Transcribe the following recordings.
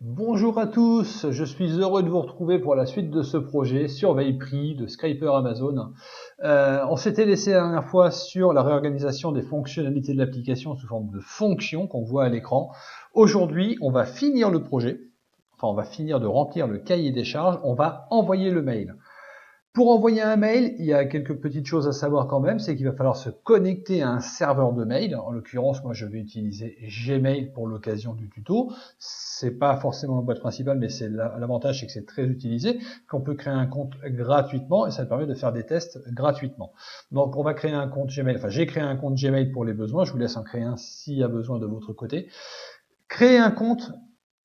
Bonjour à tous, je suis heureux de vous retrouver pour la suite de ce projet Surveille Prix de Scraper Amazon. On s'était laissé la dernière fois sur la réorganisation des fonctionnalités de l'application sous forme de fonctions qu'on voit à l'écran. Aujourd'hui, on va finir le projet, enfin on va finir de remplir le cahier des charges, on va envoyer le mail. Pour envoyer un mail, il y a quelques petites choses à savoir quand même, c'est qu'il va falloir se connecter à un serveur de mail. En l'occurrence, moi je vais utiliser Gmail pour l'occasion du tuto. C'est pas forcément la boîte principale, mais c'est l'avantage, c'est que c'est très utilisé, qu'on peut créer un compte gratuitement et ça permet de faire des tests gratuitement. Donc on va créer un compte Gmail, enfin j'ai créé un compte Gmail pour les besoins, je vous laisse en créer un s'il y a besoin de votre côté. Créer un compte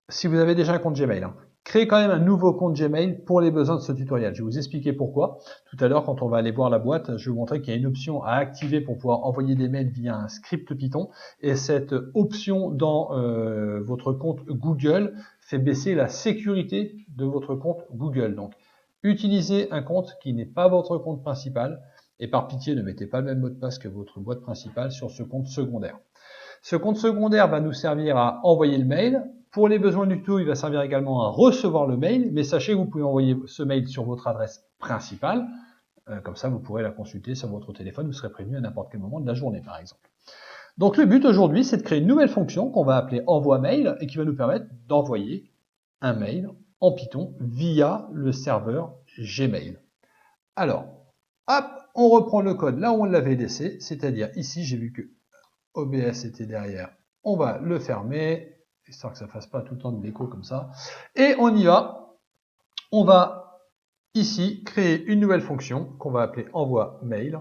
si vous avez déjà un compte Gmail. Créez quand même un nouveau compte Gmail pour les besoins de ce tutoriel. Je vais vous expliquer pourquoi. Tout à l'heure, quand on va aller voir la boîte, je vais vous montrer qu'il y a une option à activer pour pouvoir envoyer des mails via un script Python. Et cette option dans votre compte Google fait baisser la sécurité de votre compte Google. Donc, utilisez un compte qui n'est pas votre compte principal. Et par pitié, ne mettez pas le même mot de passe que votre boîte principale sur ce compte secondaire. Ce compte secondaire va nous servir à envoyer le mail. Pour les besoins du tout, il va servir également à recevoir le mail, mais sachez que vous pouvez envoyer ce mail sur votre adresse principale. Comme ça, vous pourrez la consulter sur votre téléphone, vous serez prévenu à n'importe quel moment de la journée, par exemple. Donc le but aujourd'hui, c'est de créer une nouvelle fonction qu'on va appeler envoi mail et qui va nous permettre d'envoyer un mail en Python via le serveur Gmail. Alors, hop, on reprend le code là où on l'avait laissé, c'est-à-dire ici, j'ai vu que OBS était derrière. On va le fermer, histoire que ça ne fasse pas tout le temps de l'écho comme ça. Et on y va. On va ici créer une nouvelle fonction qu'on va appeler envoi mail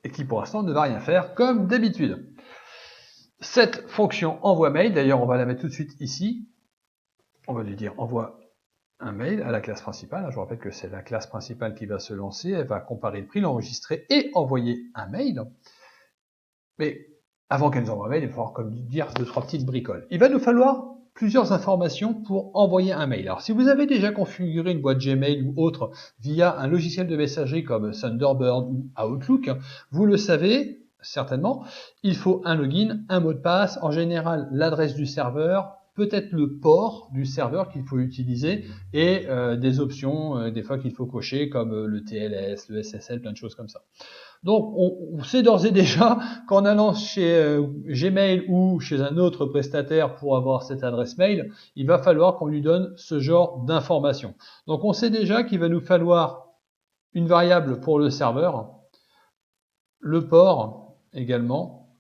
et qui pour l'instant ne va rien faire comme d'habitude. Cette fonction envoi mail, d'ailleurs on va la mettre tout de suite ici. On va lui dire envoie un mail à la classe principale. Je vous rappelle que c'est la classe principale qui va se lancer. Elle va comparer le prix, l'enregistrer et envoyer un mail. Mais avant qu'elle nous envoie un mail, il va falloir comme dire deux, trois petites bricoles. Il va nous falloir plusieurs informations pour envoyer un mail. Alors si vous avez déjà configuré une boîte Gmail ou autre via un logiciel de messagerie comme Thunderbird ou Outlook, vous le savez certainement, il faut un login, un mot de passe, en général l'adresse du serveur, peut-être le port du serveur qu'il faut utiliser et des options des fois qu'il faut cocher comme le TLS, le SSL, plein de choses comme ça. Donc, on sait d'ores et déjà qu'en allant chez Gmail ou chez un autre prestataire pour avoir cette adresse mail, il va falloir qu'on lui donne ce genre d'informations. Donc, on sait déjà qu'il va nous falloir une variable pour le serveur, le port également,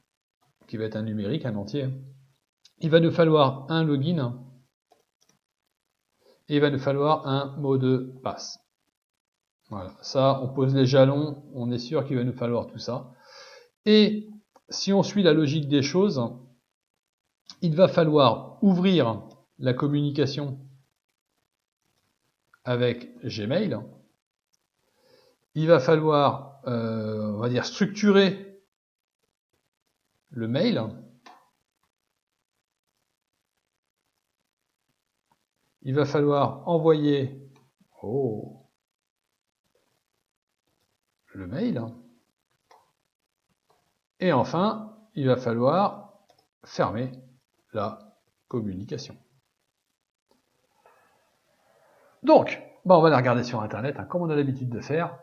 qui va être un numérique, un entier. Il va nous falloir un login et il va nous falloir un mot de passe. Voilà, ça, on pose les jalons, on est sûr qu'il va nous falloir tout ça. Et si on suit la logique des choses, il va falloir ouvrir la communication avec Gmail. Il va falloir, on va dire, structurer le mail. Il va falloir envoyer le mail. Et enfin, il va falloir fermer la communication. Donc, on va la regarder sur Internet, comme on a l'habitude de faire.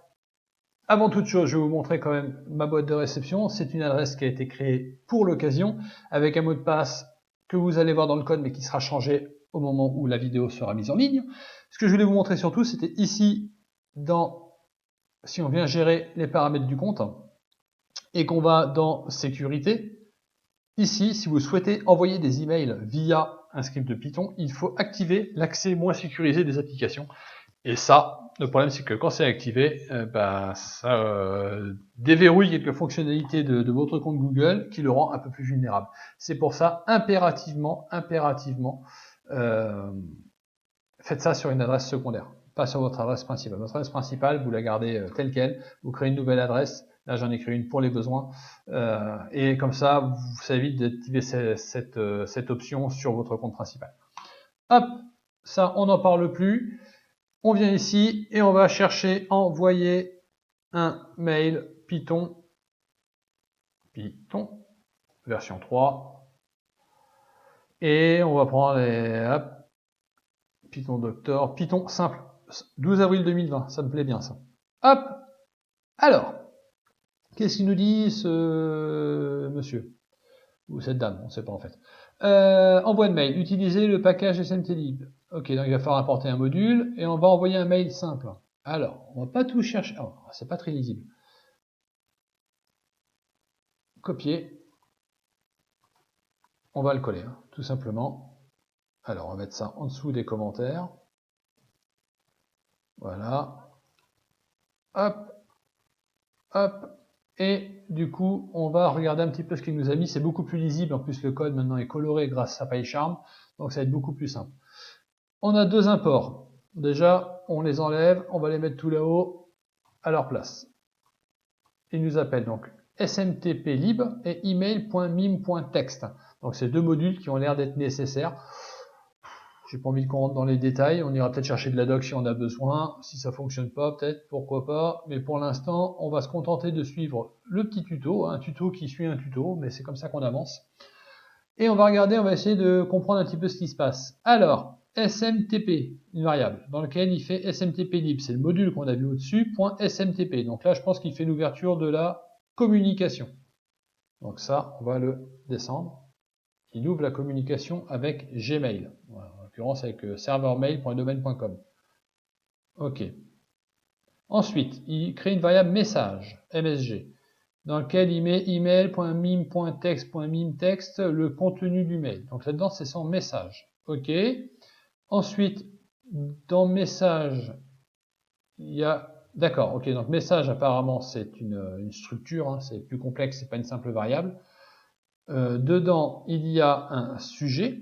Avant toute chose, je vais vous montrer quand même ma boîte de réception. C'est une adresse qui a été créée pour l'occasion, avec un mot de passe que vous allez voir dans le code, mais qui sera changé au moment où la vidéo sera mise en ligne. Ce que je voulais vous montrer surtout, c'était ici, si on vient gérer les paramètres du compte, et qu'on va dans sécurité, ici, si vous souhaitez envoyer des emails via un script de Python, il faut activer l'accès moins sécurisé des applications. Et ça, le problème, c'est que quand c'est activé, ça déverrouille quelques fonctionnalités de votre compte Google qui le rend un peu plus vulnérable. C'est pour ça, impérativement, faites ça sur une adresse secondaire, pas sur votre adresse principale. Votre adresse principale, vous la gardez telle quelle, vous créez une nouvelle adresse. Là, j'en ai créé une pour les besoins. Et comme ça, ça évite d'activer cette option sur votre compte principal. Hop, ça, on n'en parle plus. On vient ici et on va chercher envoyer un mail Python version 3. Et on va prendre les, hop, Python Doctor, Python simple, 12 avril 2020, ça me plaît bien ça. Hop, alors, qu'est-ce qu'il nous dit ce monsieur? Ou cette dame, on ne sait pas en fait. Envoi de mail, utiliser le package SMTlib. Ok, donc il va falloir importer un module et on va envoyer un mail simple. Alors, on va pas tout chercher. Oh, c'est pas très lisible. Copier. On va le coller, hein, tout simplement. Alors, on va mettre ça en dessous des commentaires. Voilà. Hop. Hop. Et du coup, on va regarder un petit peu ce qu'il nous a mis. C'est beaucoup plus lisible. En plus, le code maintenant est coloré grâce à PyCharm. Donc, ça va être beaucoup plus simple. On a deux imports. Déjà, on les enlève. On va les mettre tout là-haut à leur place. Il nous appelle donc smtplib et email.mime.text. Donc, c'est deux modules qui ont l'air d'être nécessaires. J'ai pas envie qu'on rentre dans les détails, on ira peut-être chercher de la doc si on a besoin, si ça fonctionne pas, peut-être, pourquoi pas, mais pour l'instant, on va se contenter de suivre le petit tuto, un tuto qui suit un tuto, mais c'est comme ça qu'on avance. Et on va regarder, on va essayer de comprendre un petit peu ce qui se passe. Alors, SMTP, une variable, dans laquelle il fait SMTPlib, c'est le module qu'on a vu au-dessus, .smtp. Donc là, je pense qu'il fait l'ouverture de la communication. Donc ça, on va le descendre. Il ouvre la communication avec Gmail, en l'occurrence avec servermail.domaine.com. Ok. Ensuite, il crée une variable message, MSG, dans laquelle il met email.mime.text.mimetext, le contenu du mail. Donc là-dedans, c'est son message. Ok. Ensuite, dans message, il y a... D'accord, ok, donc message, apparemment, c'est une structure, hein, c'est plus complexe, c'est pas une simple variable. Dedans, il y a un sujet,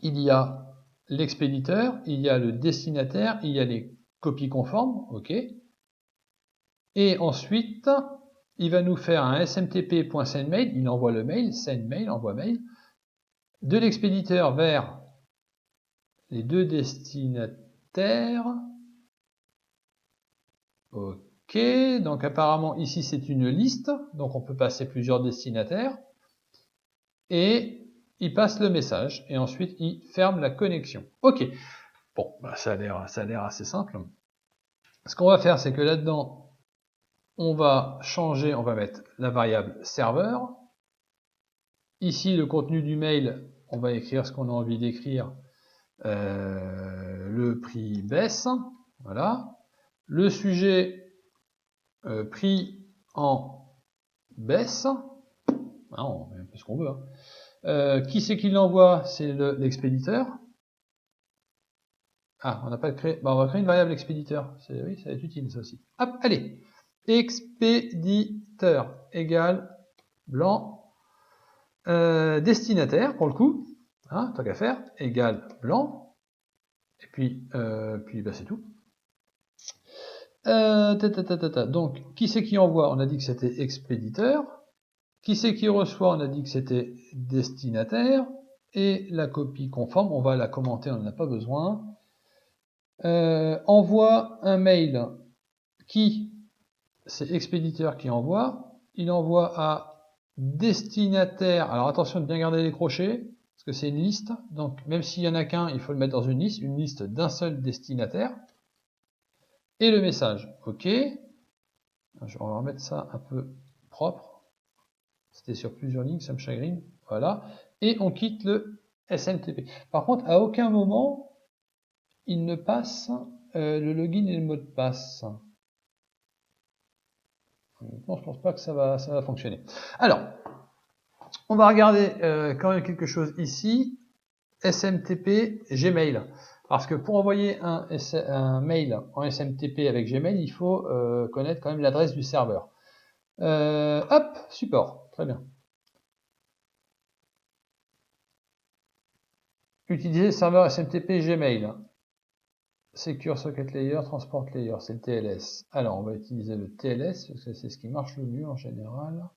il y a l'expéditeur, il y a le destinataire, il y a les copies conformes, ok. Et ensuite, il va nous faire un smtp.sendMail, il envoie le mail, sendMail, envoie mail, de l'expéditeur vers les deux destinataires. Ok, donc apparemment ici c'est une liste, donc on peut passer plusieurs destinataires. Et il passe le message, et ensuite il ferme la connexion. Ok, bon, bah ça a l'air assez simple. Ce qu'on va faire, c'est que là-dedans, on va changer, on va mettre la variable serveur. Ici, le contenu du mail, on va écrire ce qu'on a envie d'écrire. Le prix baisse, voilà. Le sujet prix en baisse, on met un peu ce qu'on veut. Hein. Qui c'est qui l'envoie? C'est l'expéditeur. Ah, on n'a pas créé. Bah, on va créer une variable expéditeur. Oui, ça va être utile ça aussi. Hop, allez. Expéditeur égale blanc. Destinataire pour le coup, hein, tant qu'à faire, égale blanc. Et puis bah, c'est tout. Donc, qui c'est qui envoie? On a dit que c'était expéditeur. Qui c'est qui reçoit? On a dit que c'était destinataire. Et la copie conforme, on va la commenter, on n'en a pas besoin. Envoie un mail. Qui? C'est expéditeur qui envoie. Il envoie à destinataire. Alors attention de bien garder les crochets, parce que c'est une liste. Donc même s'il y en a qu'un, il faut le mettre dans une liste d'un seul destinataire. Et le message. Ok. On va remettre ça un peu propre. C'était sur plusieurs lignes, ça me chagrine. Voilà. Et on quitte le SMTP. Par contre, à aucun moment, il ne passe le login et le mot de passe. Non, je pense pas que ça va fonctionner. Alors, on va regarder quand même quelque chose ici. SMTP Gmail. Parce que pour envoyer un mail en SMTP avec Gmail, il faut connaître quand même l'adresse du serveur. Hop, support. Très bien. Utiliser serveur SMTP Gmail. Secure Socket Layer, Transport Layer, c'est le TLS. Alors, on va utiliser le TLS, parce que c'est ce qui marche le mieux en général.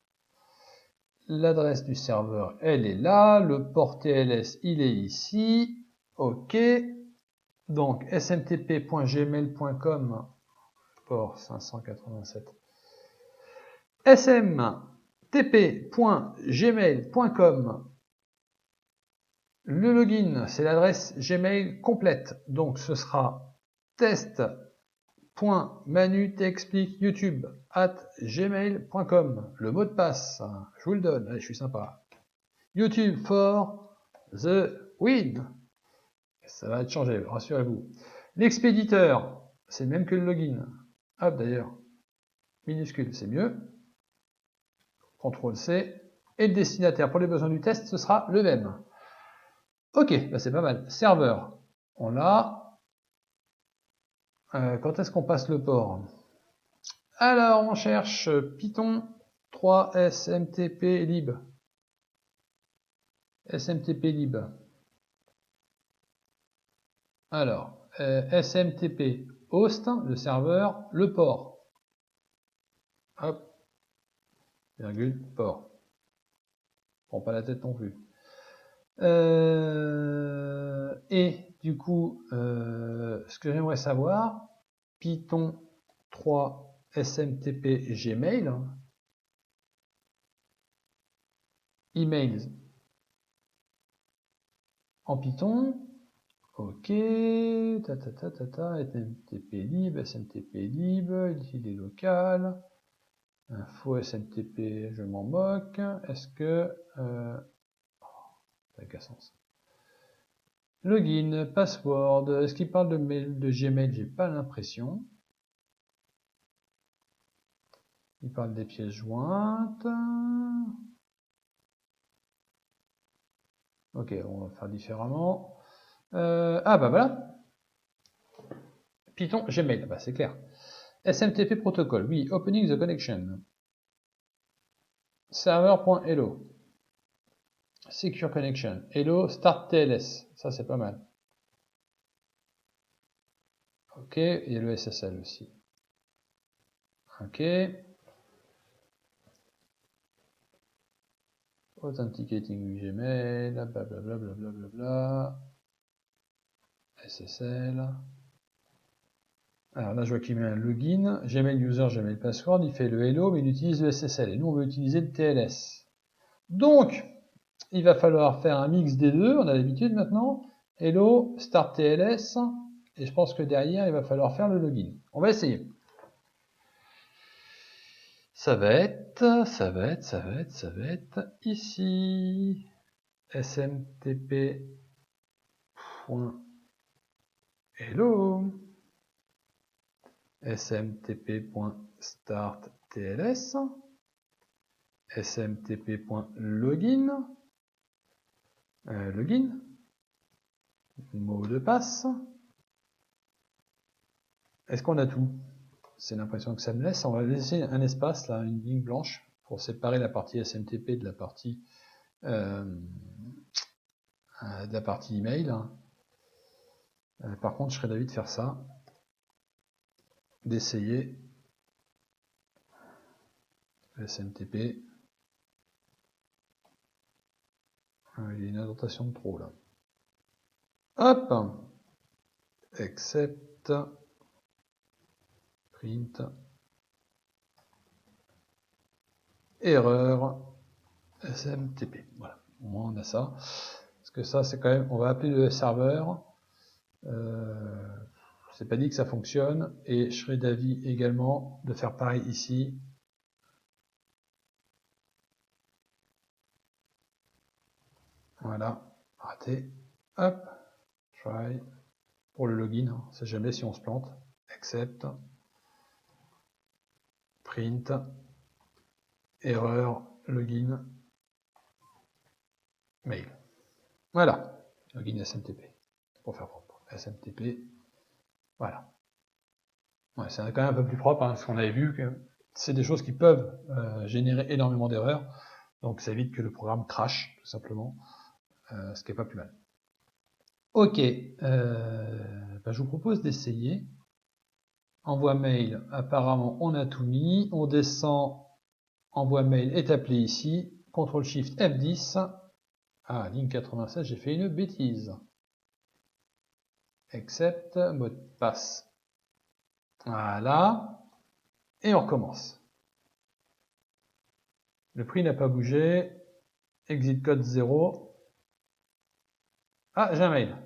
L'adresse du serveur, elle est là. Le port TLS, il est ici. OK. Donc, smtp.gmail.com, port 587. smtp.gmail.com, Le login, c'est l'adresse Gmail complète. Donc ce sera test.manu-t'explique-youtube@gmail.com. Le mot de passe, je vous le donne, allez, je suis sympa. YouTube for the win. Ça va être changé, rassurez-vous. L'expéditeur, c'est le même que le login. Hop, d'ailleurs, minuscule, c'est mieux. CTRL-C. Et le destinataire, pour les besoins du test, ce sera le même. Ok, bah c'est pas mal. Serveur, on l'a. Quand est-ce qu'on passe le port? Alors, on cherche Python 3 SMTP lib. SMTP lib. Alors, SMTP host, le serveur, le port. Hop, virgule, port. Prends pas la tête non plus. Et du coup, ce que j'aimerais savoir, Python 3 SMTP Gmail, emails en Python, ok, SMTP lib, SMTP lib, il est local, info SMTP, je m'en moque, est-ce que, ça n'a qu'à sens. Login, password, est-ce qu'il parle de mail de Gmail? J'ai pas l'impression. Il parle des pièces jointes. Ok, on va faire différemment. Ah bah voilà. Python, Gmail, bah c'est clair. SMTP protocol, oui, opening the connection. Server.hello. Secure connection. Hello, start TLS. Ça c'est pas mal. Ok, il y a le SSL aussi. Ok. Authenticating Gmail, blablabla, blablabla. SSL. Alors là, je vois qu'il met un login, Gmail user, Gmail password, il fait le hello, mais il utilise le SSL. Et nous, on veut utiliser le TLS. Donc, il va falloir faire un mix des deux, on a l'habitude maintenant. Hello, start TLS, et je pense que derrière, il va falloir faire le login. On va essayer. Ça va être ici. smtp.hello. smtp.starttls. smtp.login. Login. Mot de passe. Est-ce qu'on a tout? C'est l'impression que ça me laisse. On va laisser un espace, là, une ligne blanche, pour séparer la partie SMTP de la partie email. Par contre, je serais d'avis de faire ça, d'essayer SMTP. Il y a une indentation de trop là. Hop, accept, print, erreur, SMTP. Voilà, au moins on a ça. Parce que ça, c'est quand même, on va appeler le serveur. C'est pas dit que ça fonctionne. Et je serais d'avis également de faire pareil ici. Voilà, raté. Hop, try. Pour le login, hein. C'est jamais si on se plante. Accept, print, erreur, login, mail. Voilà, login SMTP, pour faire propre. SMTP, voilà. Ouais, c'est quand même un peu plus propre, hein, parce qu'on avait vu que c'est des choses qui peuvent générer énormément d'erreurs, donc ça évite que le programme crache, tout simplement, ce qui n'est pas plus mal. Ok, je vous propose d'essayer. Envoi mail, apparemment on a tout mis, on descend, envoi mail est appelé ici, CTRL SHIFT F10, ah, ligne 96, j'ai fait une bêtise. Accept, mot de passe. Voilà. Et on recommence. Le prix n'a pas bougé. Exit code 0. Ah, j'ai un mail.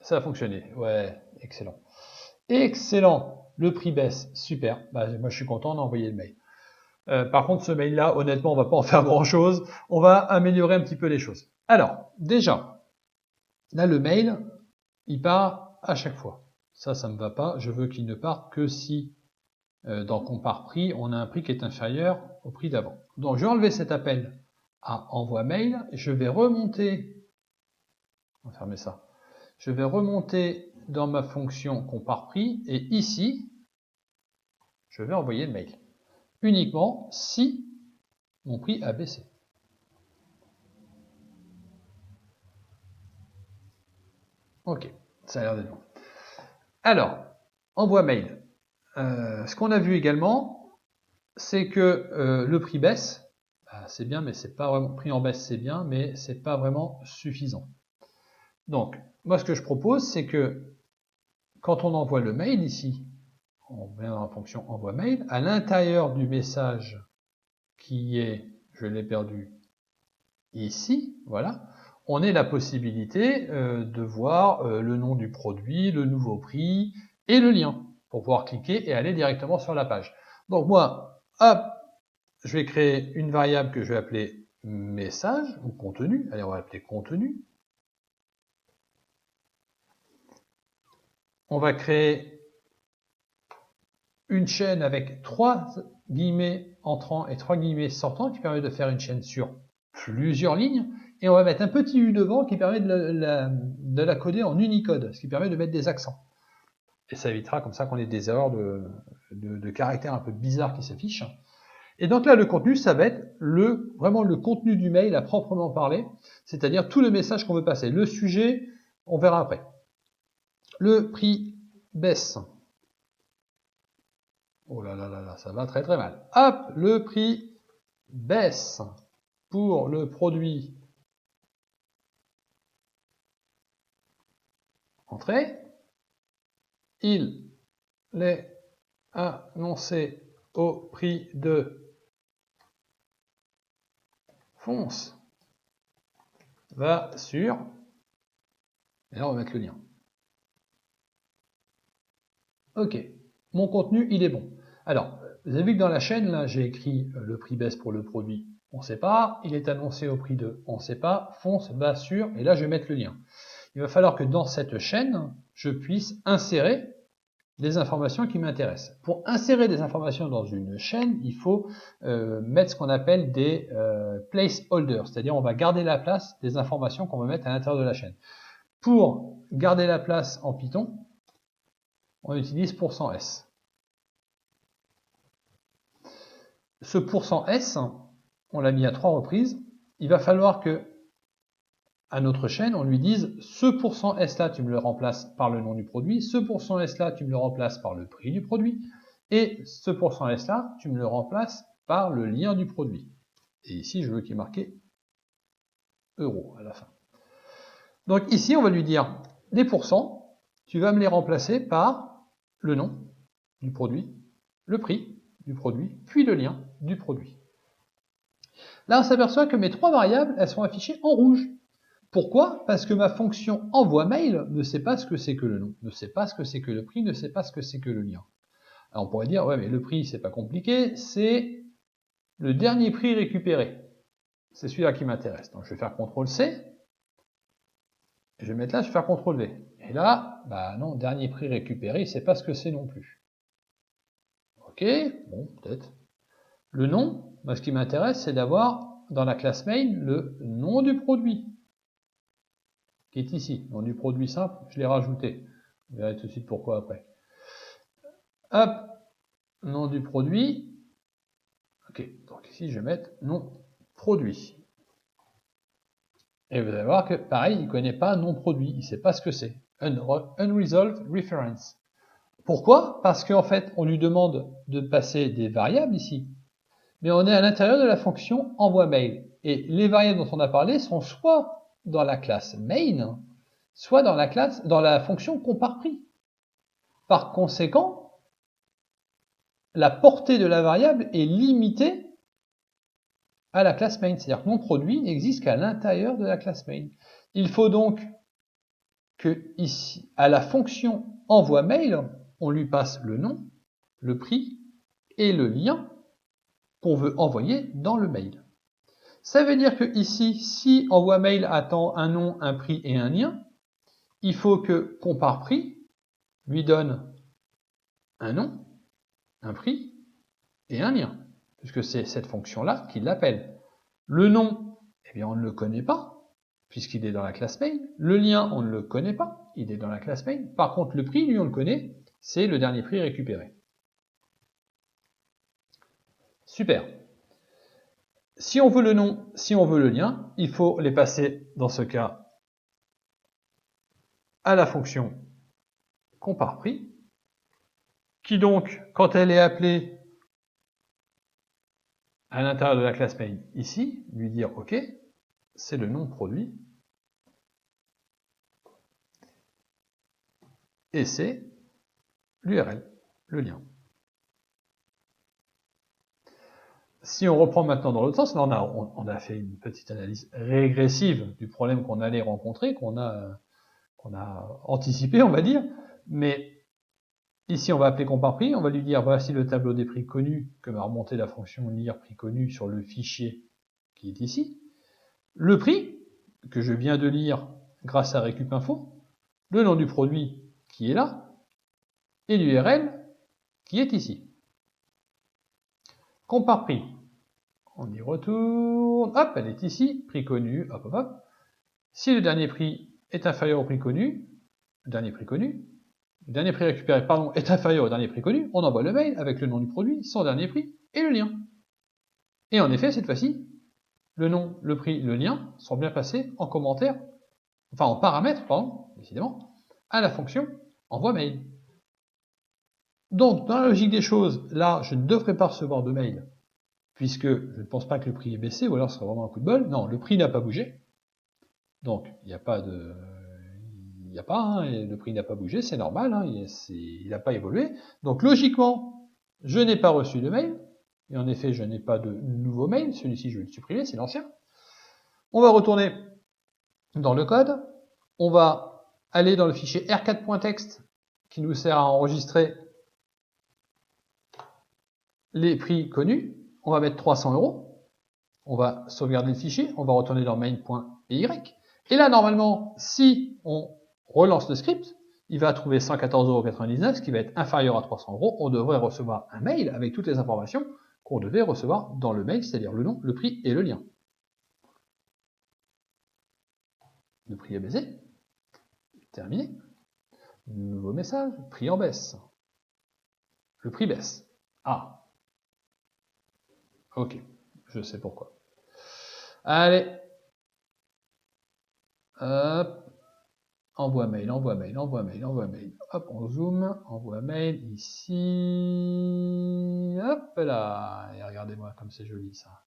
Ça a fonctionné. Ouais, excellent. Excellent. Le prix baisse. Super. Bah, moi, je suis content d'envoyer le mail. Par contre, ce mail-là, honnêtement, on va pas en faire grand-chose. On va améliorer un petit peu les choses. Alors, déjà, là, le mail, il part à chaque fois. Ça me va pas. Je veux qu'il ne parte que si, dans compare prix, on a un prix qui est inférieur au prix d'avant. Donc, je vais enlever cet appel à envoi mail. Je vais remonter, on va fermer ça. Je vais remonter dans ma fonction compare prix et ici, je vais envoyer le mail. Uniquement si mon prix a baissé. Ok, ça a l'air d'être bon. Alors, envoi mail. Ce qu'on a vu également, c'est que le prix baisse. Bah, c'est bien, mais c'est pas vraiment. Prix en baisse, c'est bien, mais c'est pas vraiment suffisant. Donc, moi, ce que je propose, c'est que quand on envoie le mail ici, on vient dans la fonction envoi mail, à l'intérieur du message qui est, je l'ai perdu ici, voilà, on ait la possibilité de voir le nom du produit, le nouveau prix et le lien pour pouvoir cliquer et aller directement sur la page. Donc moi, hop, je vais créer une variable que je vais appeler message ou contenu. Allez, on va l'appeler contenu. On va créer une chaîne avec 3 guillemets entrants et 3 guillemets sortants qui permet de faire une chaîne sur plusieurs lignes. Et on va mettre un petit U devant qui permet de la coder en Unicode, ce qui permet de mettre des accents. Et ça évitera comme ça qu'on ait des erreurs de caractères un peu bizarres qui s'affichent. Et donc là, le contenu, ça va être vraiment le contenu du mail à proprement parler, c'est-à-dire tout le message qu'on veut passer. Le sujet, on verra après. Le prix baisse. Oh là là là là, ça va très très mal. Hop, le prix baisse pour le produit entrée. Il est annoncé au prix de fonce. Va sur. Et là, on va mettre le lien. Ok, mon contenu, il est bon. Alors, vous avez vu que dans la chaîne, là, j'ai écrit le prix baisse pour le produit, on ne sait pas. Il est annoncé au prix de, on ne sait pas. Fonce, va sur, et là, je vais mettre le lien. Il va falloir que dans cette chaîne, je puisse insérer des informations qui m'intéressent. Pour insérer des informations dans une chaîne, il faut mettre ce qu'on appelle des placeholders, c'est-à-dire on va garder la place des informations qu'on va mettre à l'intérieur de la chaîne. Pour garder la place en Python, on utilise %s. Ce %s, on l'a mis à 3 reprises. Il va falloir que à notre chaîne, on lui dise ce %s là, tu me le remplaces par le nom du produit, ce %s là, tu me le remplaces par le prix du produit, et ce %s là, tu me le remplaces par le lien du produit. Et ici, je veux qu'il y ait marqué euro à la fin. Donc ici, on va lui dire les pourcents, tu vas me les remplacer par le nom du produit, le prix du produit, puis le lien du produit. Là, on s'aperçoit que mes 3 variables, elles sont affichées en rouge. Pourquoi? Parce que ma fonction envoi mail ne sait pas ce que c'est que le nom, ne sait pas ce que c'est que le prix, ne sait pas ce que c'est que le lien. Alors on pourrait dire, ouais, mais le prix, c'est pas compliqué, c'est le dernier prix récupéré. C'est celui-là qui m'intéresse. Donc je vais faire CTRL-C, et je vais mettre là, je vais faire CTRL-V. Et là, bah non, dernier prix récupéré, il sait pas ce que c'est non plus. Ok, bon, peut-être. Le nom, moi, ce qui m'intéresse, c'est d'avoir dans la classe main le nom du produit, qui est ici. Nom du produit simple, je l'ai rajouté. Vous verrez tout de suite pourquoi après. Hop, nom du produit. Ok, donc ici, je vais mettre nom produit. Et vous allez voir que, pareil, il ne connaît pas nom produit, il ne sait pas ce que c'est. Unresolved reference. Pourquoi? Parce qu'en fait, on lui demande de passer des variables ici. Mais on est à l'intérieur de la fonction envoi mail. Et les variables dont on a parlé sont soit dans la classe main, soit dans la fonction compare prix. Par conséquent, la portée de la variable est limitée à la classe main. C'est-à-dire que mon produit n'existe qu'à l'intérieur de la classe main. Il faut donc que ici, à la fonction envoi mail, on lui passe le nom, le prix et le lien qu'on veut envoyer dans le mail. Ça veut dire que ici, si envoi mail attend un nom, un prix et un lien, il faut que compare prix lui donne un nom, un prix et un lien, puisque c'est cette fonction-là qui l'appelle. Le nom, eh bien on ne le connaît pas, puisqu'il est dans la classe mail. Le lien, on ne le connaît pas, il est dans la classe mail. Par contre, le prix, lui, on le connaît, c'est le dernier prix récupéré. Super. Si on veut le nom, si on veut le lien, il faut les passer, dans ce cas, à la fonction compare prix, qui donc, quand elle est appelée à l'intérieur de la classe mail ici, lui dire OK, c'est le nom produit, et c'est l'URL, le lien. Si on reprend maintenant dans l'autre sens, là on a fait une petite analyse régressive du problème qu'on allait rencontrer, qu'on a anticipé, on va dire, mais ici on va appeler compare prix, on va lui dire voici le tableau des prix connus que m'a remonté la fonction lire prix connu sur le fichier qui est ici, le prix que je viens de lire grâce à récup info, le nom du produit qui est là, et l'URL qui est ici. Compare prix. On y retourne. Hop, elle est ici. Prix connu. Hop, hop, hop. Si le dernier prix est inférieur au prix connu, le dernier prix récupéré, pardon, est inférieur au dernier prix connu, on envoie le mail avec le nom du produit, son dernier prix et le lien. Et en effet, cette fois-ci, le nom, le prix, le lien sont bien passés en commentaire, enfin en paramètres, pardon, décidément, à la fonction envoi mail. Donc, dans la logique des choses, là, je ne devrais pas recevoir de mail, puisque je ne pense pas que le prix ait baissé, ou alors ce serait vraiment un coup de bol. Non, le prix n'a pas bougé. Donc, il n'y a pas de... Il n'y a pas, hein, le prix n'a pas bougé, c'est normal, hein, il n'a pas évolué. Donc, logiquement, je n'ai pas reçu de mail, et en effet, je n'ai pas de nouveau mail, celui-ci, je vais le supprimer, c'est l'ancien. On va retourner dans le code, on va aller dans le fichier r4.txt, qui nous sert à enregistrer les prix connus, on va mettre 300 €, on va sauvegarder le fichier, on va retourner dans main.py, et là, normalement, si on relance le script, il va trouver 114,99 €, ce qui va être inférieur à 300 €, on devrait recevoir un mail avec toutes les informations qu'on devait recevoir dans le mail, c'est-à-dire le nom, le prix et le lien. Le prix est baissé, terminé. Nouveau message, prix en baisse. Le prix baisse. Ah, ok, je sais pourquoi. Allez, hop, envoie mail, envoie mail, envoie mail, envoie mail. Hop, on zoome, envoie mail ici. Hop là, et regardez-moi comme c'est joli ça.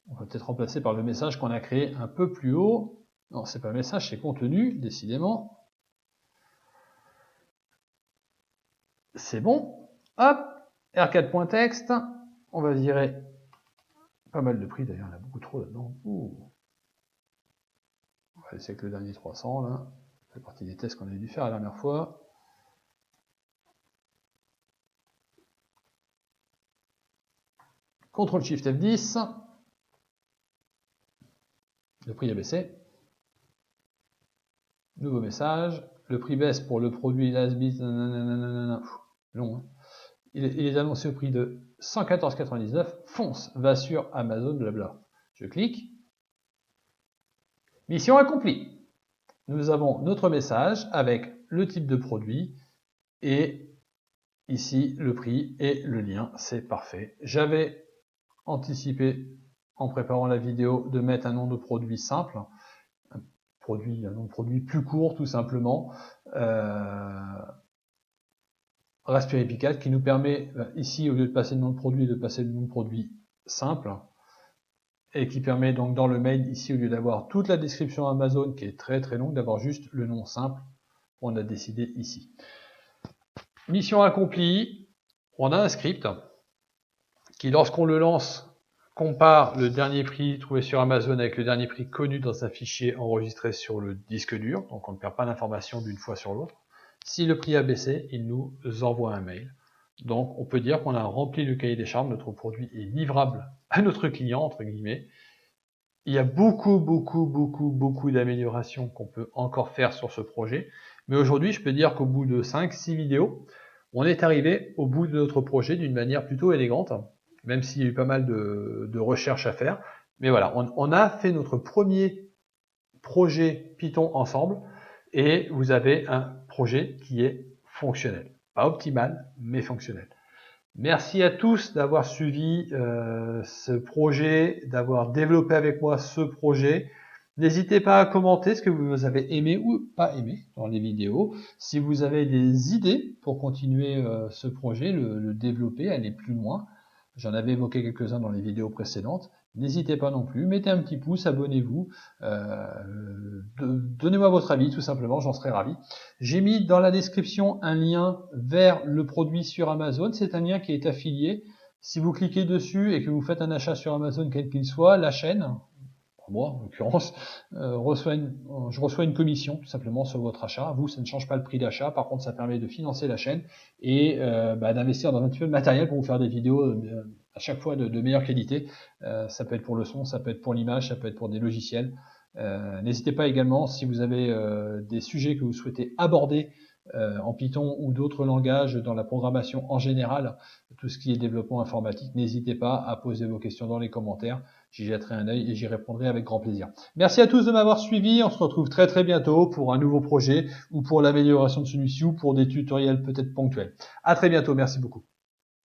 On va peut-être remplacer par le message qu'on a créé un peu plus haut. Non, c'est pas message, c'est contenu, décidément. C'est bon. Hop, r4.txt. On va virer pas mal de prix d'ailleurs, il y en a beaucoup trop là-dedans. On va laisser avec le dernier 300 là. Ça fait partie des tests qu'on avait dû faire la dernière fois. CTRL SHIFT F10. Le prix a baissé. Nouveau message. Le prix baisse pour le produit Lasbit. Long. Hein. Il est annoncé au prix de 114,99. Fonce, va sur Amazon, blabla. Je clique. Mission accomplie. Nous avons notre message avec le type de produit et ici le prix et le lien. C'est parfait. J'avais anticipé en préparant la vidéo de mettre un nom de produit simple, un nom de produit plus court tout simplement, Raspberry Pi 4 qui nous permet ici au lieu de passer le nom de produit de passer le nom de produit simple et qui permet donc dans le mail ici au lieu d'avoir toute la description Amazon qui est très très longue d'avoir juste le nom simple. On a décidé ici. Mission accomplie, on a un script qui lorsqu'on le lance compare le dernier prix trouvé sur Amazon avec le dernier prix connu dans un fichier enregistré sur le disque dur, donc on ne perd pas l'information d'une fois sur l'autre. Si le prix a baissé, il nous envoie un mail. Donc on peut dire qu'on a rempli le cahier des charges, notre produit est livrable à notre client, entre guillemets. Il y a beaucoup d'améliorations qu'on peut encore faire sur ce projet. Mais aujourd'hui, je peux dire qu'au bout de 5-6 vidéos, on est arrivé au bout de notre projet d'une manière plutôt élégante, même s'il y a eu pas mal de recherches à faire. Mais voilà, on a fait notre premier projet Python ensemble et vous avez un projet qui est fonctionnel. Pas optimal, mais fonctionnel. Merci à tous d'avoir suivi ce projet, d'avoir développé avec moi ce projet. N'hésitez pas à commenter ce que vous avez aimé ou pas aimé dans les vidéos. Si vous avez des idées pour continuer ce projet, le développer, aller plus loin, j'en avais évoqué quelques-uns dans les vidéos précédentes. N'hésitez pas non plus, mettez un petit pouce, abonnez-vous, donnez-moi votre avis tout simplement, j'en serais ravi. J'ai mis dans la description un lien vers le produit sur Amazon, c'est un lien qui est affilié. Si vous cliquez dessus et que vous faites un achat sur Amazon quel qu'il soit, la chaîne, moi en l'occurrence, je reçois une commission tout simplement sur votre achat. Vous, ça ne change pas le prix d'achat, par contre ça permet de financer la chaîne et d'investir dans un petit peu de matériel pour vous faire des vidéos à chaque fois de meilleure qualité. Ça peut être pour le son, ça peut être pour l'image, ça peut être pour des logiciels. N'hésitez pas également, si vous avez des sujets que vous souhaitez aborder en Python ou d'autres langages dans la programmation en général, tout ce qui est développement informatique, n'hésitez pas à poser vos questions dans les commentaires. J'y jetterai un œil et j'y répondrai avec grand plaisir. Merci à tous de m'avoir suivi. On se retrouve très bientôt pour un nouveau projet ou pour l'amélioration de celui-ci ou pour des tutoriels peut-être ponctuels. À très bientôt. Merci beaucoup.